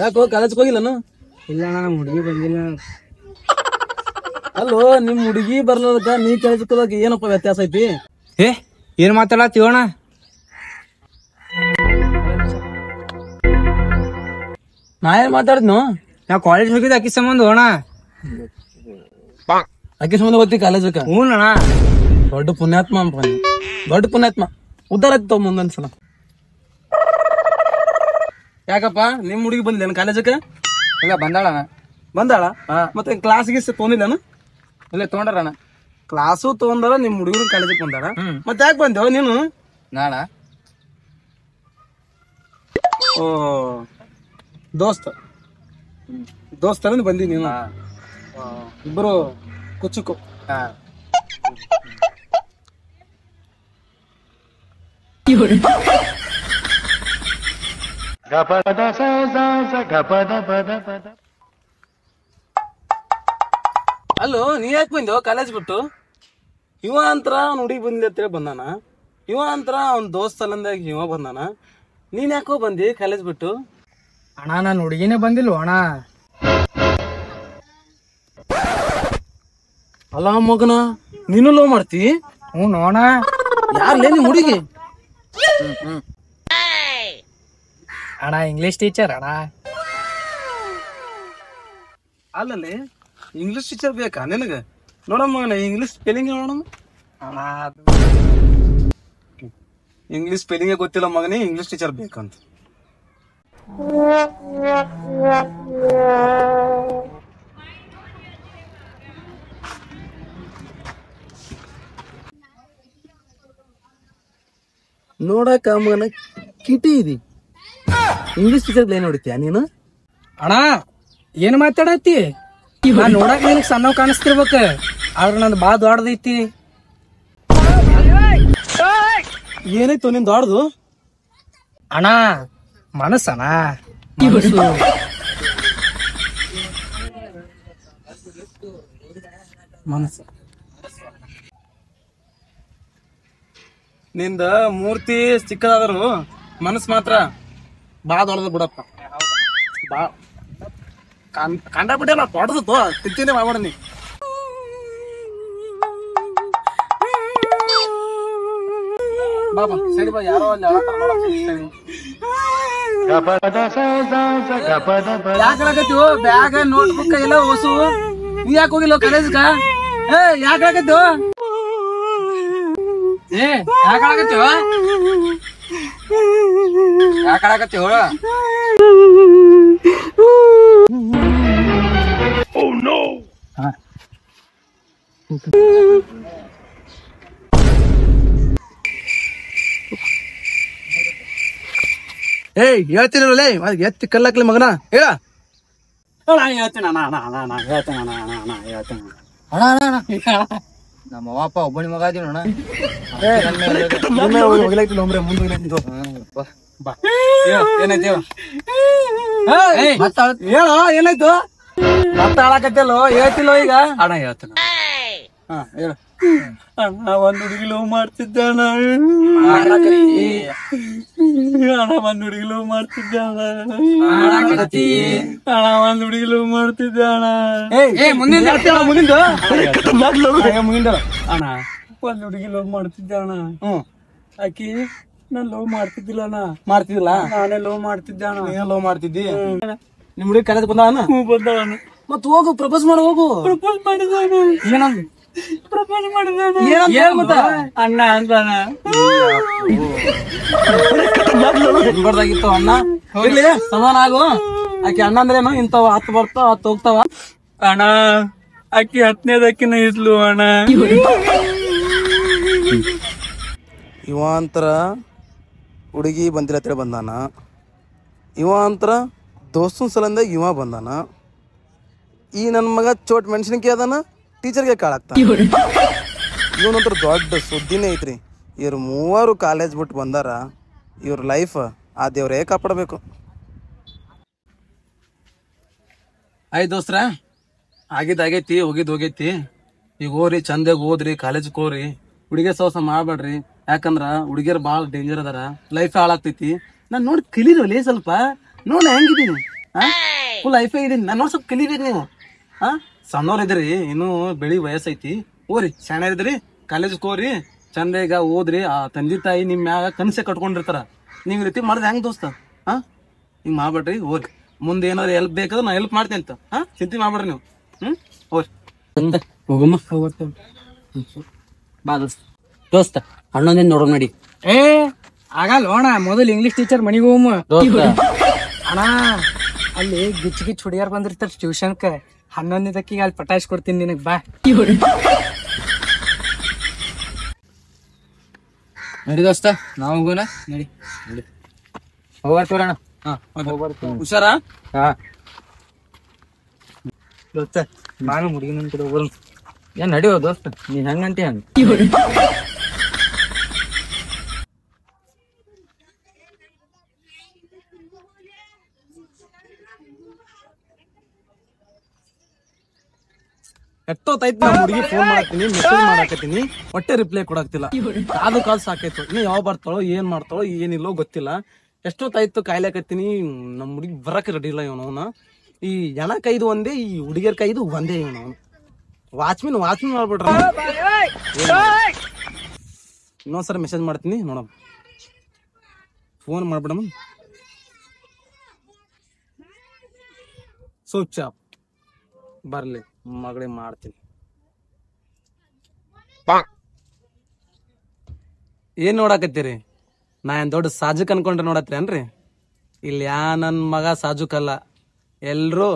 ಯಾಕೋ ಕಾಲೇಜ್ಗೆ ಹೋಗಿಲ್ಲನು? ಇಲ್ಲ ಅಣ್ಣ, ಹುಡುಗಿ ಬಂದಿಲ್ಲ. ಅಲ್ಲೋ ನಿಮ್ ಹುಡುಗಿ ಬರ್ಲಕ್ಕ ನೀ ಕಾಲೇಜ್ಗೆ ಏನಪ್ಪ ವ್ಯತ್ಯಾಸ ಐತಿ? ಏನ್ ಮಾತಾಡತ್ತೀವಣ್ಣ? ನಾ ಏನ್ ಮಾತಾಡಿದ್ನು? ನಾ ಕಾಲೇಜ್ ಹೋಗಿದ್ದೆ ಅಕ್ಕಿ ಸಂಬಂಧ ಅಣ್ಣ. ಅಕ್ಕಿ ಸಂಬಂಧ ಹೋಗ್ತಿ ಕಾಲೇಜಕ್ಕ? ಹ್ಞೂ ಅಣ್ಣ. ದೊಡ್ಡ ಪುಣ್ಯಾತ್ಮ ಅನ್ಪ, ದೊಡ್ಡ ಪುಣ್ಯಾತ್ಮ. ಉದ್ದಾರ ಆಗ್ತಾವ ಮುಂದೊಂದ್ಸಲ. ಯಾಕಪ್ಪ ನಿಮ್ ಹುಡುಗಿ ಬಂದಿಲ್ಲ ಕಾಲೇಜಕ್ಕ? ಇಲ್ಲ ಬಂದಾಳ. ಬಂದಾಳ? ಮತ್ತೆ ಕ್ಲಾಸ್ಗೆ ತೊಗೊಂಡಿಲ್ಲನು? ಇಲ್ಲ ತೊಗೊಂಡಾರಣ್ಣ. ಕ್ಲಾಸು ತಗೊಂಡಾರ, ನಿಮ್ ಹುಡುಗರು ಕಾಲೇಜಕ್ಕೆ ಬಂದಾರ. ಮತ್ತೆ ಯಾಕೆ ಬಂದೇವ ನೀನು? ನಾಳ ಓ ದೋಸ್ತ ಬಂದಿ ನೀನು? ಇಬ್ಬರು ಕುಚ್ಚುಕು. ಅಲ್ಲೋ ನೀ ಯಾಕೆ ಬಂದೇವ ಕಾಲೇಜ್ ಬಿಟ್ಟು? ಇವ ಅಂತರ ಅವ್ನ ಹುಡುಗಿ ಬಂದಿ ಅಂತೇಳಿ ಬಂದಾನ, ಇವ ಅಂತರ ಅವ್ನ ದೋಸ್ತ ಅಲ್ಲಂದಾಗ ಇವ ಬಂದಾನ. ನೀನ್ ಯಾಕೋ ಬಂದಿ ಕಾಲೇಜ್ ಬಿಟ್ಟು? ಅಣ್ಣ ನಾನು ಹುಡುಗಿನೇ ಬಂದಿಲ್ವ ಅಣ್ಣ? ಅಲ್ಲ ಮಗನ, ನೀನು ಲವ್ ಮಾಡ್ತಿ? ಹ್ಞೂ ನೋಣ. ಯಾರ್ಲೇ ನಿಮ್ ಹುಡುಗಿ? ಅಣ್ಣ ಇಂಗ್ಲಿಷ್ ಟೀಚರ್ ಅಣ್ಣ. ಅಲ್ಲಲ್ಲಿ ಇಂಗ್ಲಿಷ್ ಟೀಚರ್ ಬೇಕಾ ನಿನಗ? ನೋಡಮ್ಮ ಇಂಗ್ಲಿಷ್ ಸ್ಪೆಲ್ಲಿಂಗ್ ನೋಡಮ್ಮ. ಇಂಗ್ಲಿಷ್ ಸ್ಪೆಲ್ಲಿಂಗ್ ಗೊತ್ತಿಲ್ಲ ಮಗನೇ, ಇಂಗ್ಲಿಷ್ ಟೀಚರ್ ಬೇಕಂತ. ನೋಡಕ ಮಗನ ಕಿಟಿ ಇದಿ, ಇಂಗ್ಲಿಷ್ ಟೀಚರ್ ಏನ್ ನೋಡ್ತೀಯ ನೀನು? ಅಣ್ಣ ಏನ್ ಮಾತಾಡತ್ತಿ? ನಾ ನೋಡಕ್ ನಿನಗ್ ಸಣ್ಣ ಕಾಣಿಸ್ತಿರ್ಬೇಕ, ಆದ್ರ ನಂದು ಬಾ ದೊಡ್ಡದೈತಿ. ಏನಾಯ್ತು ನಿನ್ ದೊಡ್ಡದು? ಅಣ್ಣ ಮನಸ್ಸಣ್ಣ, ಮನಸ್ಸು. ನಿಂದ ಮೂರ್ತಿ ಚಿಕ್ಕದಾದ್ರು ಮನಸ್ಸು ಮಾತ್ರ ಬಾ ದೊಡ್ಡದು ಬಿಡಪ್ಪ. ಬಾ ಕಂಡ ಬಿಟ್ಟಲ್ಲ ದೊಡ್ಡದು ತಿಂತೀನಿ ಮಾಡ್ಬೇಡ ನೀ. ಬಾಬಾ ಸರಿ ಬಾ, ಯಾರೋ ಅಲ್ಲಿ ಯಾಕಾಗತ್ತೀವೋ ಬ್ಯಾಗ ನೋಟ್ಬುಕ್ ಎಲ್ಲ ಹೊಸು. ನೀ ಯಾಕೆ ಹೋಗಿಲ್ಲ ಕಾಲೇಜ್ಗ? ಯಾಕಾಗತ್ತೀವ? ಯಾಕಾಗತ್ತೀವ? ಯಾಕಾಗತ್ತೀವ? ಹೇಳ್ತೀನಲ್ಲೇ ಎತ್ತಿ ಕಲ್ಲಾಕ್ಲಿ ಮಗನ, ಹೇಳ. ನಮ್ಮ ಅವ್ವಪ್ಪ ಒಬ್ಬನಿ ಮಗ ಅದೀವಿ ಅಣ್ಣ. ಏನಾಯ್ತು ಹೇಳೋ, ಏನಾಯ್ತು? ಮತ್ತೆ ಹಾಳಾಕತ್ತಲ್ಲೋ, ಹೇಳ್ತಿಲ್ಲೋ ಈಗ? ಅಣ್ಣ ಹೇಳ್ತಾನ. ಹಾ ಹೇಳ. ಅಣ್ಣ ಒಂದ್ ಹುಡುಗಿ ಲವ್ ಮಾಡ್ತಿದ್ದ ಅಣ್ಣ. ಒಂದ್ ಹುಡುಗಿ ಲವ್ ಮಾಡ್ತಿದ್ದ ಅಣ್ಣ. ಒಂದ್ ಹುಡುಗಿ ಲವ್ ಮಾಡ್ತಿದ್ದ ಅಣ್ಣ. ಮುಂದಿಂದ ಅಣ್ಣ ಒಂದ್ ಹುಡುಗಿ ಲವ್ ಮಾಡ್ತಿದ್ದ ಅಣ್ಣ. ಆಕಿ ನಾನ್ ಲವ್ ಮಾಡ್ತಿದ್ದಿಲ್ಲ ಅಣ್ಣ. ಮಾಡ್ತಿದ್ದಿಲ್ಲ? ನಾನೇ ಲವ್ ಮಾಡ್ತಿದ್ದೆ ಅಣ್ಣ. ನೀನ್ ಲವ್ ಮಾಡ್ತಿದ್ದಿ? ನಿಮ್ ಹುಡುಗಿ ಕಾಲೇಜ್ ಬಂದಾನ? ಬಂದವಣ್ಣ. ಮತ್ ಹೋಗು ಪ್ರಪೋಸ್ ಮಾಡ, ಹೋಗು. ಪ್ರಪೋಸ್ ಮಾಡಿದಾನ. ಏನಂದ್? ಪ್ರಪೋಸ್ ಮಾಡಿದಾನ. ಅಣ್ಣ ಅಂತಾನ. ಬರ್ದಾಗಿತ್ತು ಅಣ್ಣ. ಇರ್ಲಿ ಸಮಾನ ಆಗು. ಆಕೆ ಅಣ್ಣ ಅಂದ್ರೇನು? ಇಂಥವ್ 10 ಬರ್ತಾವ 10 ಹೋಗ್ತಾವ. ಅಣ್ಣ ಆಕಿ 10ನೇದಕ್ಕಿನ ಇದ್ಲು ಅಣ್ಣ. ಇವ ಅಂತರ ಹುಡುಗಿ ಬಂದಿಲ್ಲ ಅಂತೇಳಿ ಬಂದಾನ, ಇವ ಅಂತರ ದೋಸ್ತನ ಸಲಂದಾಗ ಇವ ಬಂದಾನ. ಈ ನನ್ನ ಮಗ ಚೋಟ್ ಮೆಣಸಿನಕಾಯಿ ಅದಾನ, ಟೀಚರ್ಗೆ ಕಾಳಾಗ್ತಾನ. ಇವನಂತರ ದೊಡ್ಡ ಸುದ್ದಿನೇ ಐತ್ರಿ. ಇವ್ರು ಮೂವರು ಕಾಲೇಜ್ ಬಿಟ್ಟು ಬಂದಾರ. ಇವ್ರ ಲೈಫ್ ಆ ದೇವ್ರೇ ಕಾಪಾಡಬೇಕು. ಆಯ್ತು ದೋಸ್ತ್ರ, ಆಗೈತಿ, ಹೋಗಿದ್ದು ಹೋಗೈತಿ. ಈಗ ಹೋಗ್ರಿ, ಚಂದಾಗ ಓದ್ರಿ, ಕಾಲೇಜ್ಗೆ ಹೋಗ್ರಿ. ಹುಡುಗಿಯರ್ ಸೋಸ ಮಾಡ್ಬೇಡ್ರಿ. ಯಾಕಂದ್ರ ಹುಡುಗಿಯರ್ ಬಾಳ ಡೇಂಜರ್ ಅದಾರ, ಲೈಫ್ ಹಾಳಾಗ್ತೈತಿ. ನಾನ್ ನೋಡಿ ಕಲೀರಲಿ ಸ್ವಲ್ಪ, ನೋಡ ಹೆಂಗಿದೀನಿ, ಫುಲ್ ಲೈಫ್ ಇದೀನಿ. ನಾನ್ ನೋಡಿ ಸ್ವಲ್ಪ ಕಲಿಬೇಕು ನೀವು. ಸಣ್ಣವ್ರ ಇದ್ರಿ, ಇನ್ನು ಬೆಳಿ ವಯಸ್ಸೈತಿ. ಓರಿ ಶಾಣ್ಯ ಇದ್ರಿ, ಕಾಲೇಜ್ ಹೋಗ್ರಿ, ಚಂದ ಈಗ ಓದ್ರಿ. ಆ ತಂದೆ ತಾಯಿ ನಿಮ್ ಮ್ಯಾಗ ಕನಸೆ ಕಟ್ಕೊಂಡಿರ್ತಾರ. ನೀವ್ ಈ ರೀತಿ ಮಾಡ್ದೆ ಹೆಂಗ್ ದೋಸ್ತ? ಹಿಂಗ್ ಮಾಡ್ಬೇಡ್ರಿ. ಓರಿ ಮುಂದೆ ಏನಾದ್ರು ಹೆಲ್ಪ್ ಬೇಕಾದ್ರೆ ನಾ ಹೆಲ್ಪ್ ಮಾಡ್ತೇನೆ ಅಂತ. ಚಿಂತೆ ಮಾಡ್ಬೇಡ್ರಿ ನೀವು. ಓರಿ ಹೋಗಮ್ಮ. ಬಾ ದೋಸ್ತ ಅಣ್ಣಂದೇನ್ ನೋಡೋಣ ನಡಿ. ಏ ಆಗಲ್ಲ ಅಣ್ಣ, ಮೊದಲು ಇಂಗ್ಲಿಷ್ ಟೀಚರ್ ಮನಿಗೆ ಹೋಗಮ್ಮ. ಅಣ್ಣ ಅಲ್ಲಿ ಗಿಚ್ ಗಿಚ್ ಹುಡುಗಿಯರ್ ಬಂದಿರ್ತಾರ ಟ್ಯೂಷನ್ಕ, 11 ಅಲ್ಲಿ ಪಟಾಯಿಸ್ ಕೊಡ್ತೀನಿ ನಿನಗ್, ಬಾ. ನಡಿ ದೋಸ್ತ, ನಾವು ಹೋಗೋಣ. ನಡಿ ಹೋಗ್ಬರ್ತೇವ್ರಣ. ಹುಷಾರ. ದೋಸ್ತ ನಾನು ಹುಡುಗಿನ ಕಡೆ ಹೋಗೋಣ. ಏನ್ ನಡಿಯೋ ದೋಸ್ತ, ನೀನ್ ಹಂಗಂತ ಹಂಗ. ಎಷ್ಟೊತ್ತಾಯ್ತು ನಾ ಹುಡುಗಿ ಫೋನ್ ಮಾಡಾಕತ್ತೀನಿ, ಮೆಸೇಜ್ ಮಾಡಾಕತ್ತೀನಿ, ಹೊಟ್ಟೆ ರಿಪ್ಲೈ ಕೊಡಾಕ್ತಿಲ್ಲ. ಕಾಲ್ ಸಾಕೈತು. ಇನ್ನು ಯಾವ ಬರ್ತಾಳೋ ಏನ್ ಮಾಡ್ತಾಳೋ ಏನಿಲ್ಲೋ ಗೊತ್ತಿಲ್ಲ. ಎಷ್ಟೊತ್ತಾಯ್ತು ಕಾಯ್ಲಾಕತ್ತೀನಿ, ನಮ್ ಹುಡುಗಿ ಬರಕ್ ರೆಡಿ ಇಲ್ಲ. ಇವನವನ ಈ ಜನ ಕೈದು ಒಂದೇ, ಈ ಹುಡುಗಿಯರ್ ಕೈದು ಒಂದೇ. ಇವನವನು ವಾಚ್ಮಿನ್ ಮಾಡ್ಬಿಟ್ರ. ಇನ್ನೊಂದ್ಸರಿ ಮೆಸೇಜ್ ಮಾಡ್ತೀನಿ ನೋಡಮ್, ಫೋನ್ ಮಾಡ್ಬಿಡಮ್. Switch off. ಬರ್ಲಿ ಮಗಳಿಗೆ ಮಾಡ್ತೀನಿ. ಏನ್ ನೋಡಾಕತ್ತೀರಿ? ನಾ ಏನ್ ದೊಡ್ಡ ಸಾಜುಕ್ ಅನ್ಕೊಂಡ್ರೆ ನೋಡತ್ರಿ ಏನ್ರಿ? ಇಲ್ಲಿ ನನ್ ಮಗ ಸಾಜುಕ್ ಅಲ್ಲ. ಎಲ್ರು